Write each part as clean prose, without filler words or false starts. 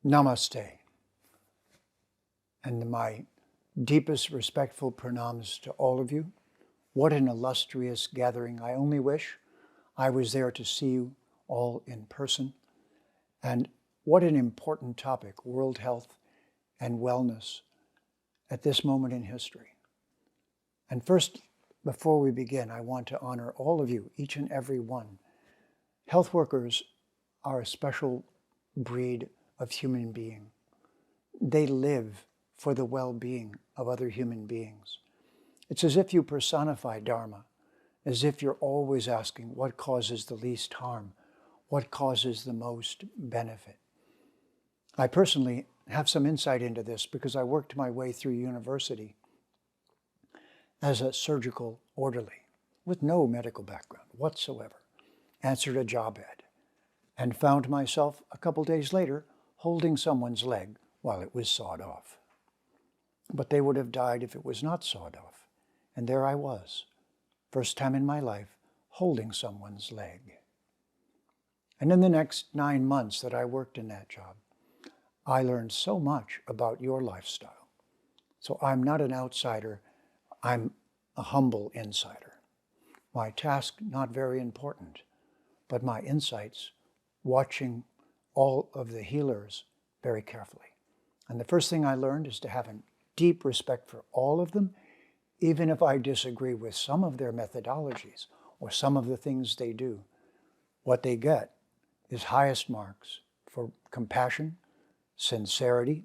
Namaste, and my deepest respectful pranams to all of you. What an illustrious gathering. I only wish I was there to see you all in person. And what an important topic, world health and wellness at this moment in history. And first, before we begin, I want to honor all of you, each and every one. Health workers are a special breed of human being. They live for the well-being of other human beings. It's as if you personify Dharma, as if you're always asking what causes the least harm, what causes the most benefit. I personally have some insight into this because I worked my way through university as a surgical orderly with no medical background whatsoever, answered a job ad, and found myself a couple days later holding someone's leg while it was sawed off. But they would have died if it was not sawed off. And there I was, first time in my life, holding someone's leg. And in the next 9 months that I worked in that job, I learned so much about your lifestyle. So I'm not an outsider, I'm a humble insider. My task, not very important, but my insights, watching all of the healers very carefully. And the first thing I learned is to have a deep respect for all of them, even if I disagree with some of their methodologies or some of the things they do. What they get is highest marks for compassion, sincerity,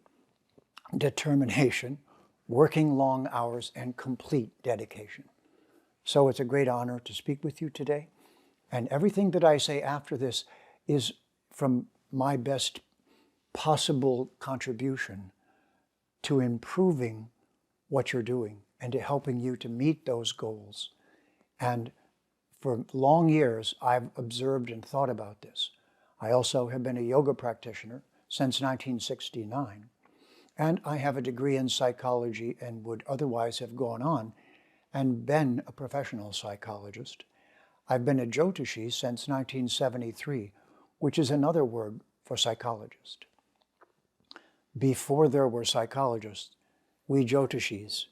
determination, working long hours, and complete dedication. So it's a great honor to speak with you today. And everything that I say after this is from my best possible contribution to improving what you're doing and to helping you to meet those goals. And for long years, I've observed and thought about this. I also have been a yoga practitioner since 1969, and I have a degree in psychology and would otherwise have gone on and been a professional psychologist. I've been a Jyotishi since 1973, which is another word for psychologist. Before there were psychologists, we Jyotishis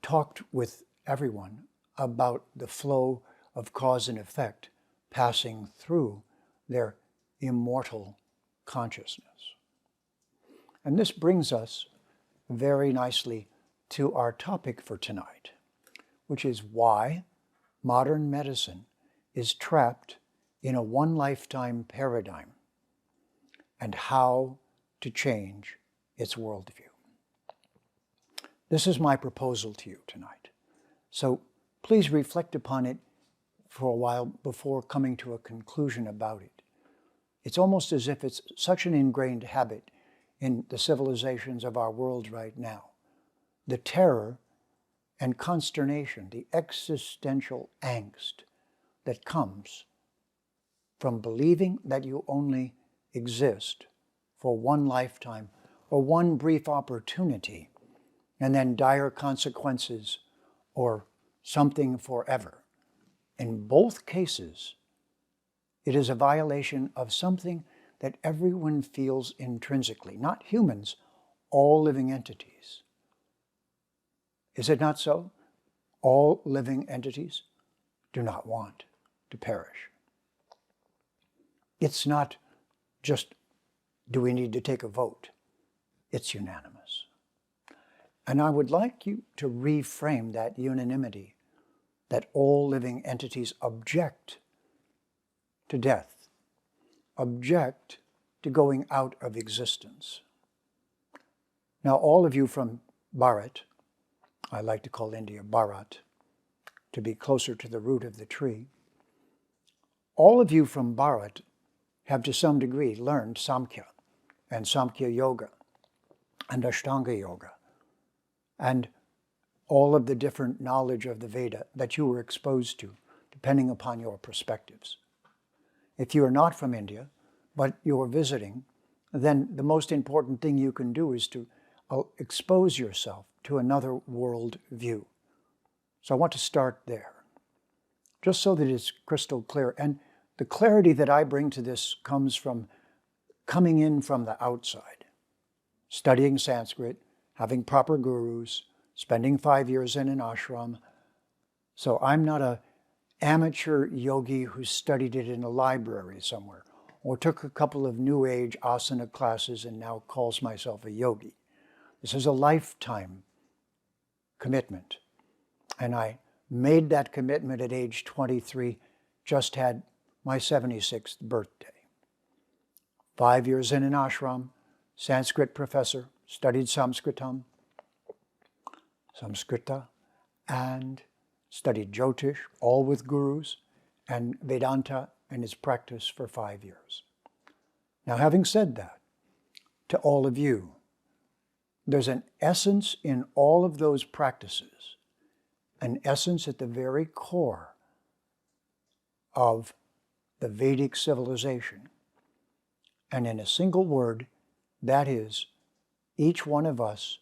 talked with everyone about the flow of cause and effect passing through their immortal consciousness. And this brings us very nicely to our topic for tonight, which is why modern medicine is trapped in a one-lifetime paradigm and how to change its worldview. This is my proposal to you tonight. So please reflect upon it for a while before coming to a conclusion about it. It's almost as if it's such an ingrained habit in the civilizations of our world right now. The terror and consternation, the existential angst that comes from believing that you only exist for one lifetime or one brief opportunity, and then dire consequences or something forever. In both cases, it is a violation of something that everyone feels intrinsically, not humans, all living entities. Is it not so? All living entities do not want to perish. It's not just, do we need to take a vote? It's unanimous. And I would like you to reframe that unanimity, that all living entities object to death, object to going out of existence. Now, all of you from Bharat, I like to call India Bharat, to be closer to the root of the tree, all of you from Bharat have to some degree learned Samkhya and Samkhya Yoga and Ashtanga Yoga and all of the different knowledge of the Veda that you were exposed to, depending upon your perspectives. If you are not from India, but you are visiting, then the most important thing you can do is to expose yourself to another world view. So I want to start there, just so that it's crystal clear. And the clarity that I bring to this comes from coming in from the outside, studying Sanskrit, having proper gurus, spending 5 years in an ashram. So I'm not an amateur yogi who studied it in a library somewhere, or took a couple of New Age asana classes and now calls myself a yogi. This is a lifetime commitment. And I made that commitment at age 23, just had my 76th birthday. 5 years in an ashram, Sanskrit professor, studied Samskrita, and studied Jyotish, all with gurus, and Vedanta and its practice for 5 years. Now, having said that, to all of you, there's an essence in all of those practices, an essence at the very core of the Vedic civilization. And in a single word, that is, each one of us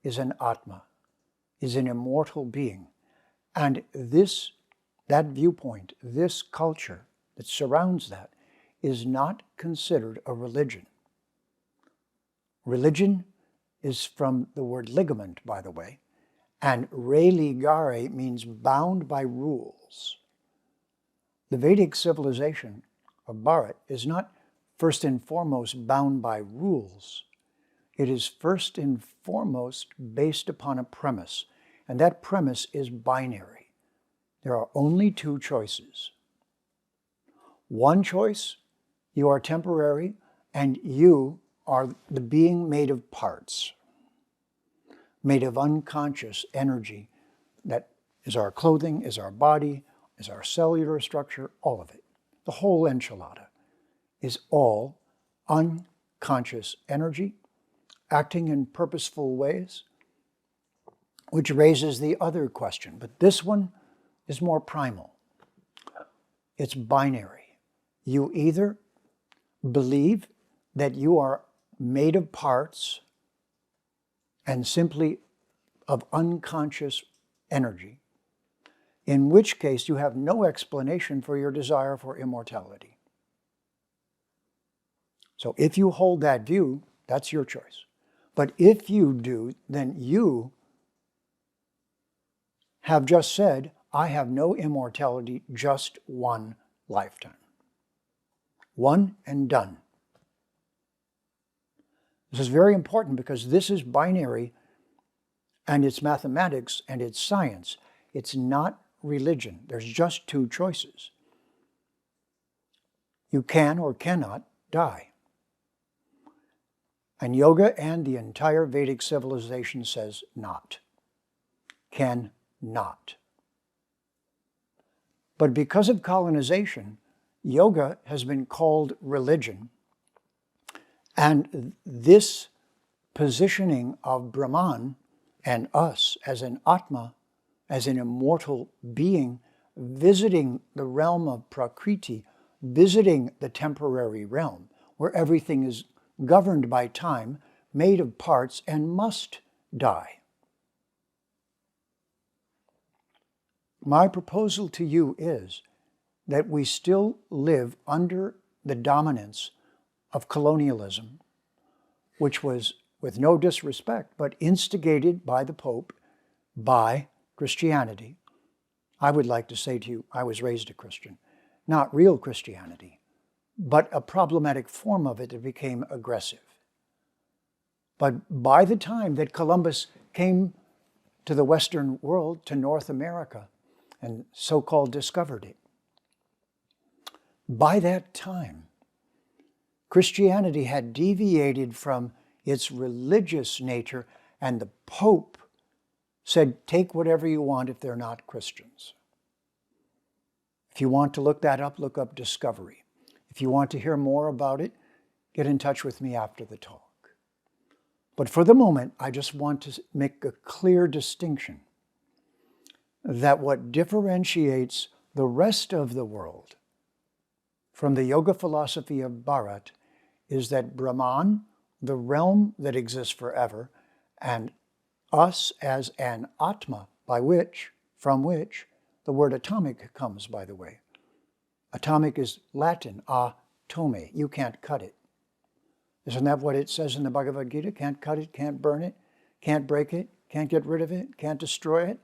is an Atma, is an immortal being. And that viewpoint, this culture that surrounds that, is not considered a religion. Religion is from the word ligament, by the way, and religare means bound by rules. The Vedic civilization of Bharat is not first and foremost bound by rules. It is first and foremost based upon a premise, and that premise is binary. There are only two choices. One choice, you are temporary, and you are the being made of parts, made of unconscious energy that is our clothing, is our body, is our cellular structure, all of it. The whole enchilada is all unconscious energy acting in purposeful ways, which raises the other question. But this one is more primal. It's binary. You either believe that you are made of parts and simply of unconscious energy, in which case you have no explanation for your desire for immortality. So if you hold that view, that's your choice. But if you do, then you have just said, I have no immortality, just one lifetime. One and done. This is very important because this is binary and it's mathematics and it's science. It's not religion. There's just two choices. You can or cannot die. And yoga and the entire Vedic civilization says not. Can not. But because of colonization, yoga has been called religion. And this positioning of Brahman and us as an Atma, as an immortal being, visiting the realm of Prakriti, visiting the temporary realm, where everything is governed by time, made of parts, and must die. My proposal to you is that we still live under the dominance of colonialism, which was, with no disrespect, but instigated by the Pope, by Christianity. I would like to say to you, I was raised a Christian. Not real Christianity, but a problematic form of it that became aggressive. But by the time that Columbus came to the Western world, to North America, and so-called discovered it, by that time, Christianity had deviated from its religious nature, and the Pope said, take whatever you want if they're not Christians. If you want to look that up, look up Discovery. If you want to hear more about it, get in touch with me after the talk. But for the moment, I just want to make a clear distinction that what differentiates the rest of the world from the yoga philosophy of Bharat is that Brahman, the realm that exists forever, and us as an Atma, from which the word atomic comes, by the way. Atomic is Latin, atome, you can't cut it. Isn't that what it says in the Bhagavad Gita? Can't cut it, can't burn it, can't break it, can't get rid of it, can't destroy it.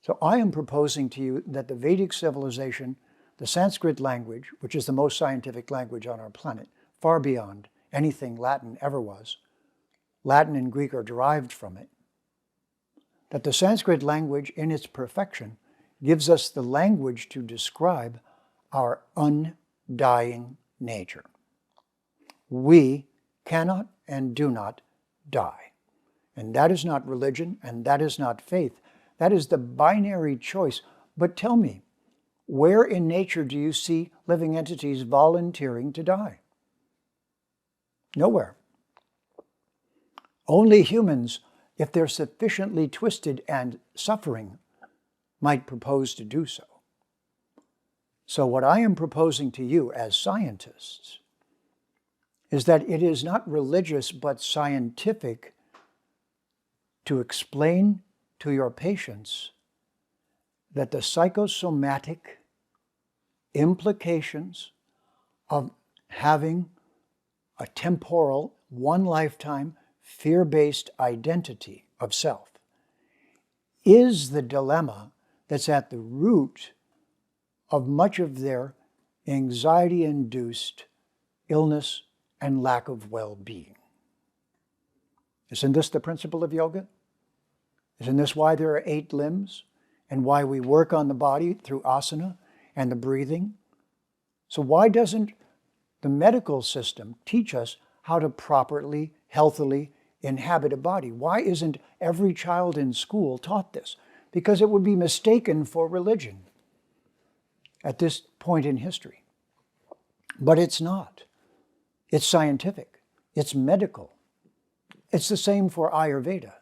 So I am proposing to you that the Vedic civilization, the Sanskrit language, which is the most scientific language on our planet, far beyond anything Latin ever was, Latin and Greek are derived from it, that the Sanskrit language in its perfection gives us the language to describe our undying nature. We cannot and do not die. And that is not religion, and that is not faith. That is the binary choice. But tell me, where in nature do you see living entities volunteering to die? Nowhere. Only humans, if they're sufficiently twisted and suffering, might propose to do so. So what I am proposing to you as scientists is that it is not religious but scientific to explain to your patients that the psychosomatic implications of having a temporal, one lifetime, fear-based identity of self is the dilemma that's at the root of much of their anxiety-induced illness and lack of well-being. Isn't this the principle of yoga? Isn't this why there are 8 limbs and why we work on the body through asana and the breathing? So why doesn't the medical system teach us how to properly, healthily inhabit a body? Why isn't every child in school taught this? Because it would be mistaken for religion at this point in history. But it's not. It's scientific. It's medical. It's the same for Ayurveda.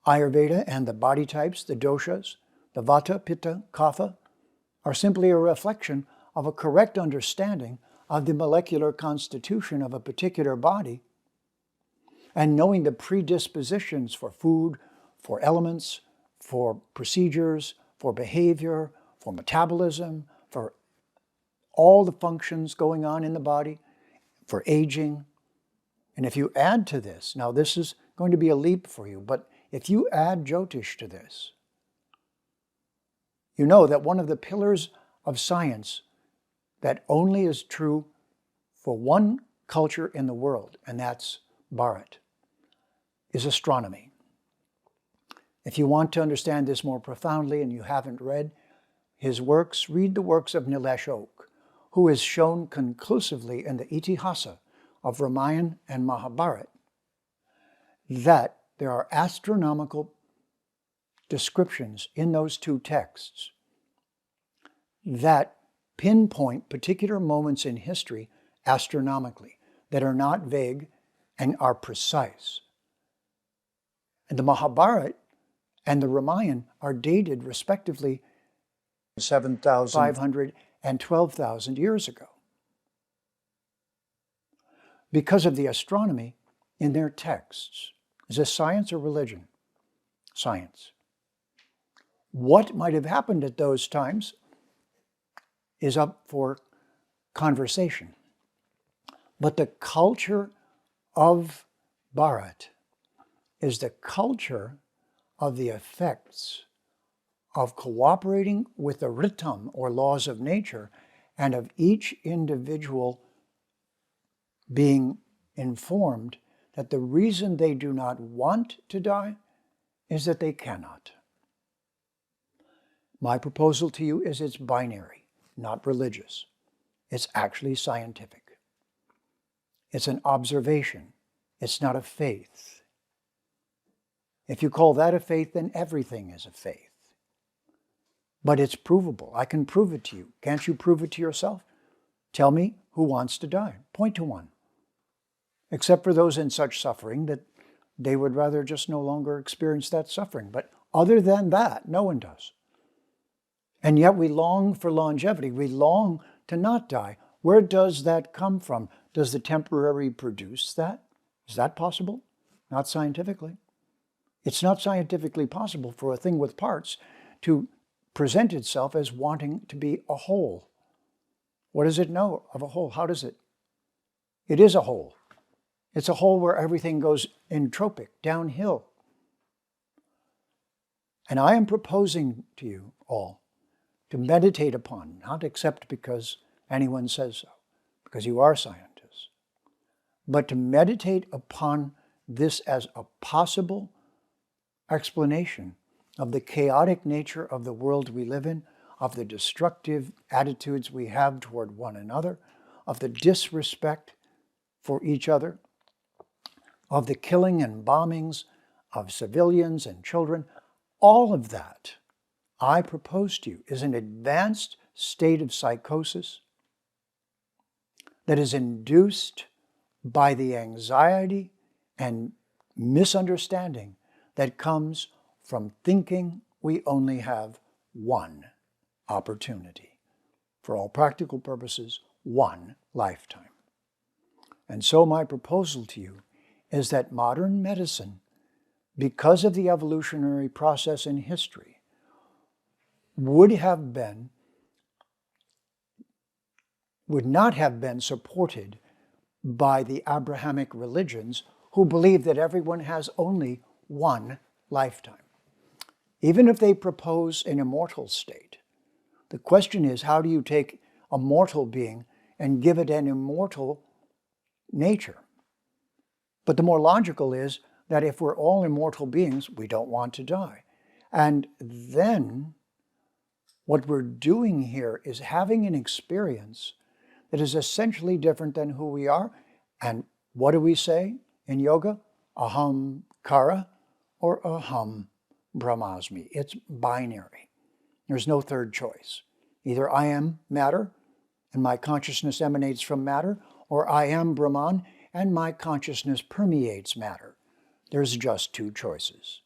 Ayurveda and the body types, the doshas, the vata, pitta, kapha, are simply a reflection of a correct understanding of the molecular constitution of a particular body and knowing the predispositions for food, for elements, for procedures, for behavior, for metabolism, for all the functions going on in the body, for aging. And if you add to this, now this is going to be a leap for you, but if you add Jyotish to this, you know that one of the pillars of science that only is true for one culture in the world, and that's Bharat, is astronomy. If you want to understand this more profoundly and you haven't read his works, read the works of Nilesh Oak, who is shown conclusively in the Itihasa of Ramayana and Mahabharata that there are astronomical descriptions in those 2 texts that pinpoint particular moments in history astronomically, that are not vague and are precise. And the Mahabharata and the Ramayana are dated respectively 7,500 and 12,000 years ago because of the astronomy in their texts. Is this science or religion? Science. What might have happened at those times is up for conversation. But the culture of Bharat is the culture of the effects of cooperating with the ritam, or laws of nature, and of each individual being informed that the reason they do not want to die is that they cannot. My proposal to you is it's binary, not religious. It's actually scientific. It's an observation. It's not a faith. If you call that a faith, then everything is a faith. But it's provable. I can prove it to you. Can't you prove it to yourself? Tell me who wants to die. Point to one. Except for those in such suffering that they would rather just no longer experience that suffering. But other than that, no one does. And yet we long for longevity. We long to not die. Where does that come from? Does the temporary produce that? Is that possible? Not scientifically. It's not scientifically possible for a thing with parts to present itself as wanting to be a whole. What does it know of a whole? How does it? It is a hole. It's a hole where everything goes entropic, downhill. And I am proposing to you all to meditate upon, not accept because anyone says so, because you are scientists, but to meditate upon this as a possible explanation of the chaotic nature of the world we live in, of the destructive attitudes we have toward one another, of the disrespect for each other, of the killing and bombings of civilians and children. All of that, I propose to you, is an advanced state of psychosis that is induced by the anxiety and misunderstanding that comes from thinking we only have one opportunity. For all practical purposes, one lifetime. And so my proposal to you is that modern medicine, because of the evolutionary process in history, would not have been supported by the Abrahamic religions who believe that everyone has only one lifetime. Even if they propose an immortal state, the question is, how do you take a mortal being and give it an immortal nature? But the more logical is that if we're all immortal beings, we don't want to die. And then what we're doing here is having an experience that is essentially different than who we are. And what do we say in yoga? Aham kara or aham brahmasmi. It's binary. There's no third choice. Either I am matter and my consciousness emanates from matter, or I am Brahman and my consciousness permeates matter. There's just two choices.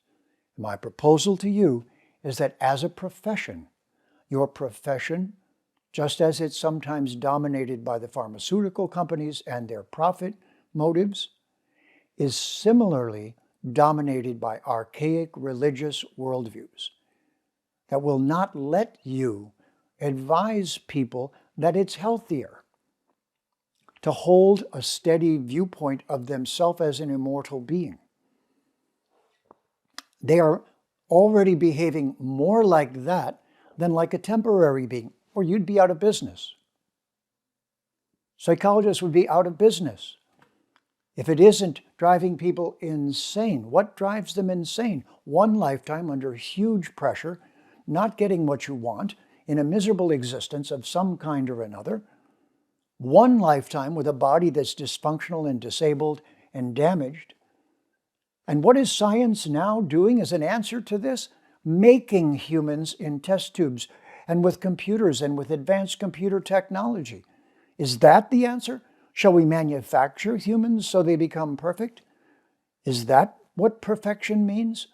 My proposal to you is that as a profession, your profession, just as it's sometimes dominated by the pharmaceutical companies and their profit motives, is similarly dominated by archaic religious worldviews that will not let you advise people that it's healthier to hold a steady viewpoint of themselves as an immortal being. They are already behaving more like that than like a temporary being, or you'd be out of business. Psychologists would be out of business if it isn't driving people insane. What drives them insane? One lifetime under huge pressure, not getting what you want, in a miserable existence of some kind or another. One lifetime with a body that's dysfunctional and disabled and damaged. And what is science now doing as an answer to this? Making humans in test tubes and with computers and with advanced computer technology. Is that the answer? Shall we manufacture humans so they become perfect? Is that what perfection means?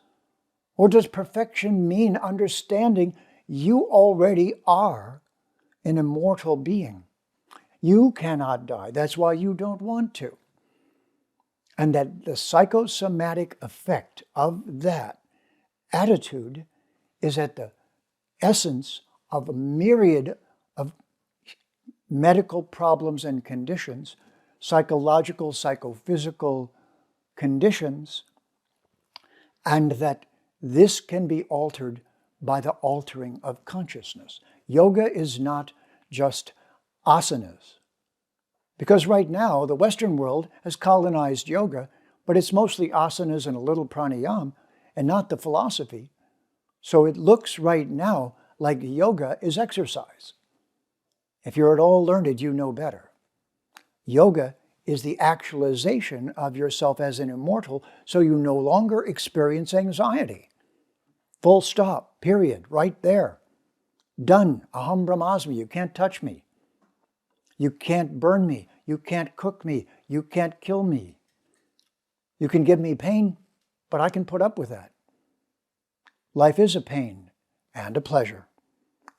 Or does perfection mean understanding you already are an immortal being? You cannot die. That's why you don't want to. And that the psychosomatic effect of that attitude is at the essence of a myriad of medical problems and conditions, psychological, psychophysical conditions, and that this can be altered by the altering of consciousness. Yoga is not just asanas. Because right now, the Western world has colonized yoga, but it's mostly asanas and a little pranayama, and not the philosophy. So it looks right now like yoga is exercise. If you're at all learned, you know better. Yoga is the actualization of yourself as an immortal, so you no longer experience anxiety. Full stop, period, right there. Done, aham brahmasmi, you can't touch me. You can't burn me. You can't cook me. You can't kill me. You can give me pain, but I can put up with that. Life is a pain and a pleasure,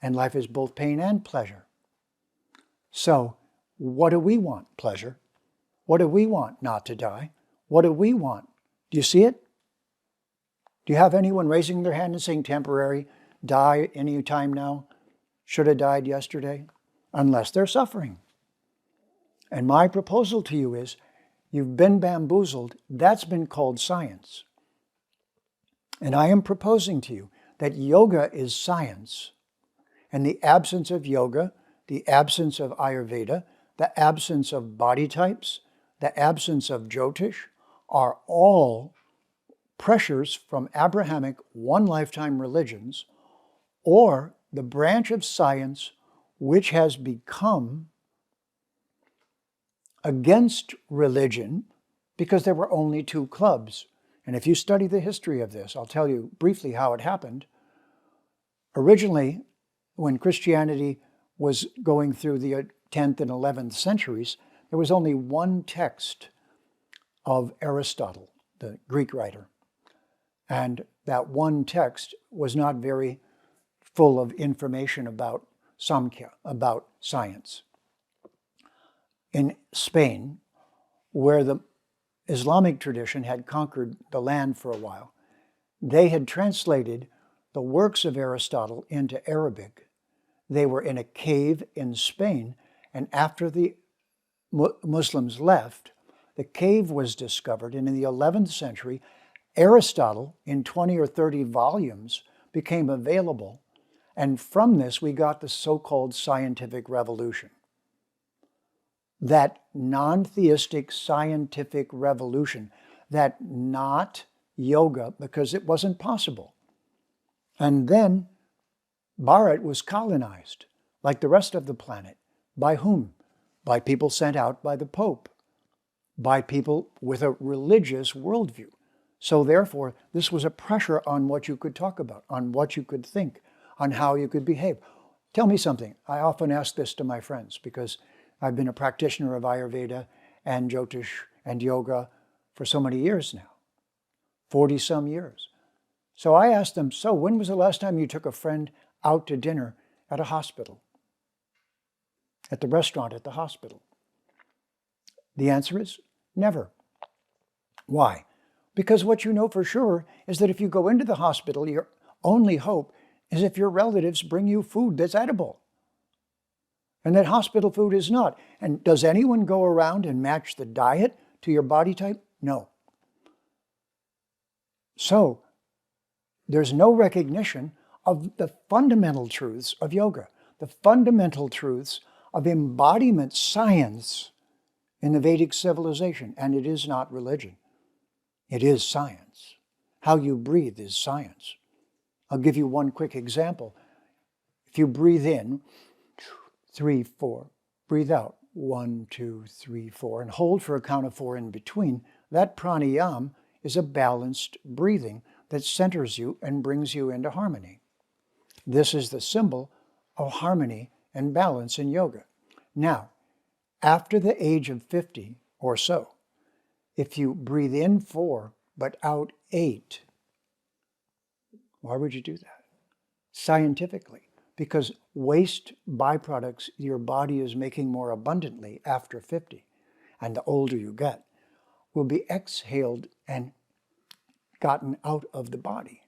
and life is both pain and pleasure. So, what do we want? Pleasure. What do we want? Not to die. What do we want? Do you see it? Do you have anyone raising their hand and saying temporary, die any time now, should have died yesterday? Unless they're suffering. And my proposal to you is, you've been bamboozled. That's been called science. And I am proposing to you that yoga is science. And the absence of yoga, the absence of Ayurveda, the absence of body types, the absence of Jyotish are all pressures from Abrahamic one-lifetime religions, or the branch of science which has become against religion because there were only two clubs. And if you study the history of this, I'll tell you briefly how it happened. Originally, when Christianity was going through the 10th and 11th centuries, there was only one text of Aristotle, the Greek writer. And that one text was not very full of information about Samkhya, about science. In Spain, where the Islamic tradition had conquered the land for a while, they had translated the works of Aristotle into Arabic. They were in a cave in Spain, and after the Muslims left, the cave was discovered, and in the 11th century, Aristotle, in 20 or 30 volumes, became available, and from this we got the so-called scientific revolution. That non-theistic scientific revolution, that not yoga, because it wasn't possible. And then Bharat was colonized, like the rest of the planet. By whom? By people sent out by the Pope, by people with a religious worldview. So therefore, this was a pressure on what you could talk about, on what you could think, on how you could behave. Tell me something. I often ask this to my friends because I've been a practitioner of Ayurveda and Jyotish and yoga for so many years now, 40-some years. So I asked them, so when was the last time you took a friend out to dinner at a hospital? At the restaurant at the hospital? The answer is never. Why? Because what you know for sure is that if you go into the hospital, your only hope is if your relatives bring you food that's edible. And that hospital food is not. And does anyone go around and match the diet to your body type? No. So there's no recognition of the fundamental truths of yoga, the fundamental truths of embodiment science in the Vedic civilization. And it is not religion. It is science. How you breathe is science. I'll give you one quick example. If you breathe in, 3, 4. Breathe out, 1, 2, 3, 4, and hold for a count of 4 in between. That pranayama is a balanced breathing that centers you and brings you into harmony. This is the symbol of harmony and balance in yoga. Now, after the age of 50 or so, if you breathe in 4 but out 8, why would you do that? Scientifically. Because waste byproducts your body is making more abundantly after 50, and the older you get, will be exhaled and gotten out of the body.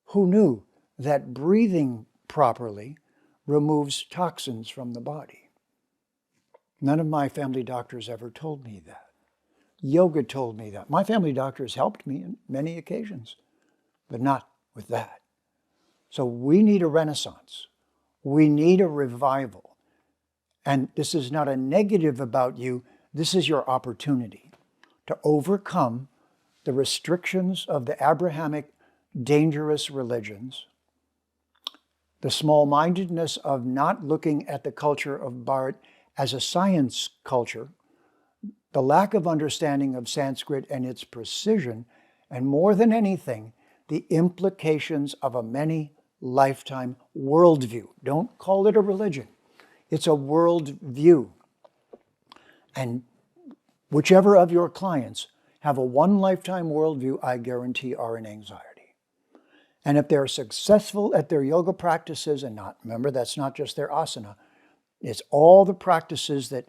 Who knew that breathing properly removes toxins from the body? None of my family doctors ever told me that. Yoga told me that. My family doctors helped me in many occasions, but not with that. So we need a renaissance. We need a revival. And this is not a negative about you. This is your opportunity to overcome the restrictions of the Abrahamic dangerous religions, the small-mindedness of not looking at the culture of Bharat as a science culture, the lack of understanding of Sanskrit and its precision, and more than anything, the implications of a many-lifetime worldview. Don't call it a religion. It's a worldview. And whichever of your clients have a one-lifetime worldview, I guarantee are in anxiety. And if they're successful at their yoga practices, and not, remember, that's not just their asana, it's all the practices that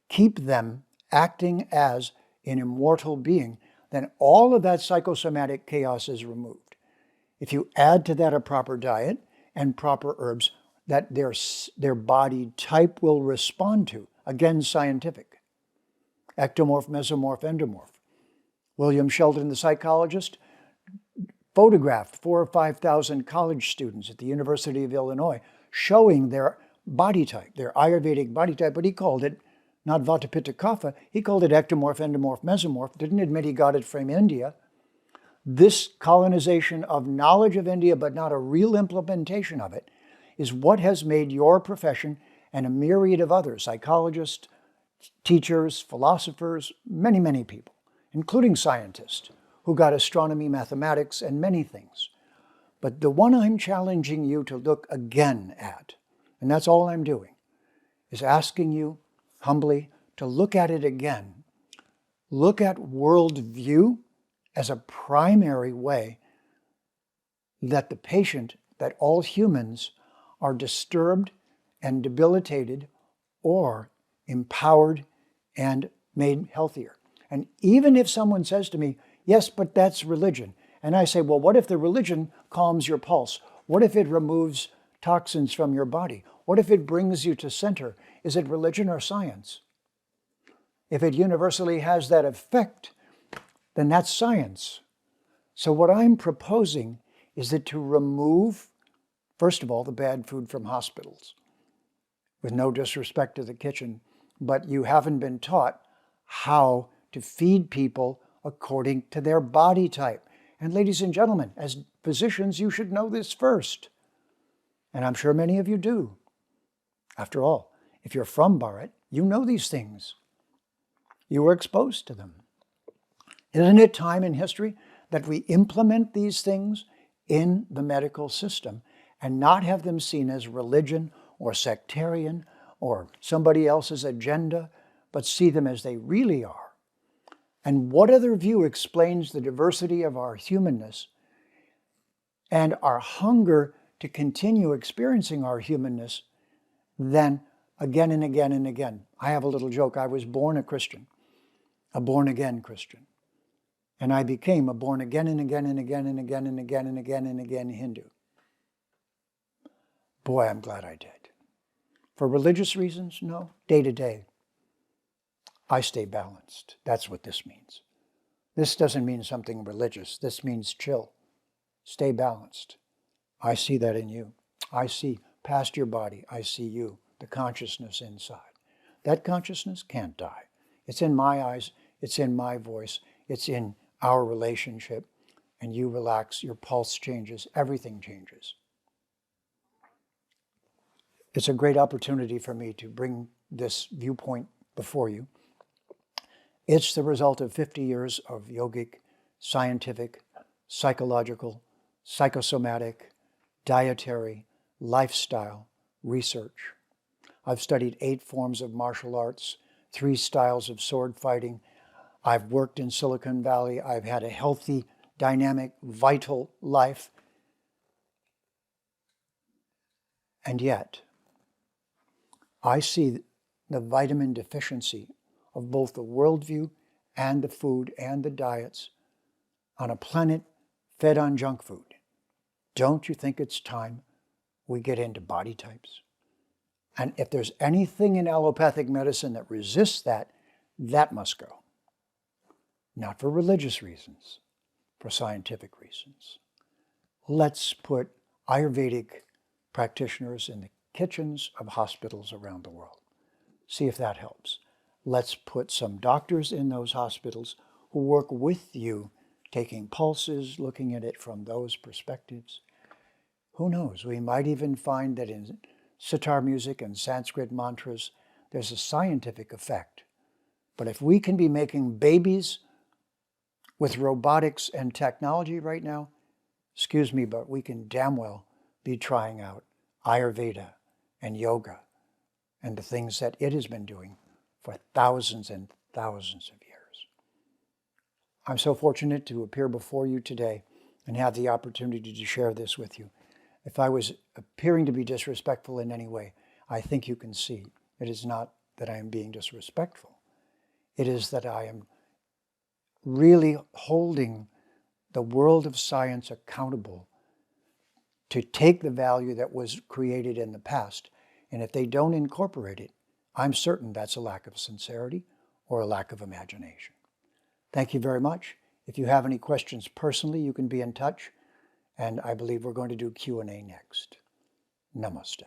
keep them acting as an immortal being, then all of that psychosomatic chaos is removed. If you add to that a proper diet and proper herbs that their body type will respond to, again scientific. Ectomorph, mesomorph, endomorph. William Sheldon, the psychologist, photographed 4,000 or 5,000 college students at the University of Illinois showing their body type, their Ayurvedic body type, but he called it not Vata Pitta Kapha, he called it ectomorph, endomorph, mesomorph, didn't admit he got it from India. This colonization of knowledge of India, but not a real implementation of it, is what has made your profession and a myriad of others, psychologists, teachers, philosophers, many, many people, including scientists, who got astronomy, mathematics, and many things. But the one I'm challenging you to look again at, and that's all I'm doing, is asking you humbly to look at it again. Look at worldview as a primary way that the patient, that all humans are disturbed and debilitated or empowered and made healthier. And even if someone says to me, yes, but that's religion. And I say, well, what if the religion calms your pulse? What if it removes toxins from your body? What if it brings you to center? Is it religion or science? If it universally has that effect, then that's science. So what I'm proposing is that to remove, first of all, the bad food from hospitals, with no disrespect to the kitchen, but you haven't been taught how to feed people according to their body type. And ladies and gentlemen, as physicians, you should know this first. And I'm sure many of you do. After all, if you're from Bharat, you know these things. You were exposed to them. Isn't it time in history that we implement these things in the medical system and not have them seen as religion or sectarian or somebody else's agenda, but see them as they really are? And what other view explains the diversity of our humanness and our hunger to continue experiencing our humanness than again and again and again? I have a little joke. I was born a Christian, a born-again Christian. And I became a born again and again and again and again and again and again and again Hindu. Boy, I'm glad I did. For religious reasons? No. Day to day. I stay balanced. That's what this means. This doesn't mean something religious. This means chill. Stay balanced. I see that in you. I see past your body. I see you, the consciousness inside. That consciousness can't die. It's in my eyes. It's in my voice. It's in our relationship. And you relax. Your pulse changes. Everything changes. It's a great opportunity for me to bring this viewpoint before you. It's the result of 50 years of yogic, scientific, psychological, psychosomatic, dietary, lifestyle research. I've studied 8 forms of martial arts, 3 styles of sword fighting. I've worked in Silicon Valley. I've had a healthy, dynamic, vital life. And yet, I see the vitamin deficiency of both the worldview and the food and the diets on a planet fed on junk food. Don't you think it's time we get into body types? And if there's anything in allopathic medicine that resists that, that must go. Not for religious reasons, for scientific reasons. Let's put Ayurvedic practitioners in the kitchens of hospitals around the world. See if that helps. Let's put some doctors in those hospitals who work with you, taking pulses, looking at it from those perspectives. Who knows? We might even find that in sitar music and Sanskrit mantras, there's a scientific effect. But if we can be making babies with robotics and technology right now, excuse me, but we can damn well be trying out Ayurveda and yoga and the things that it has been doing for thousands and thousands of years. I'm so fortunate to appear before you today and have the opportunity to share this with you. If I was appearing to be disrespectful in any way, I think you can see it is not that I am being disrespectful. It is that I am really holding the world of science accountable to take the value that was created in the past. And if they don't incorporate it, I'm certain that's a lack of sincerity or a lack of imagination. Thank you very much. If you have any questions personally, you can be in touch, and I believe we're going to do Q&A next. Namaste.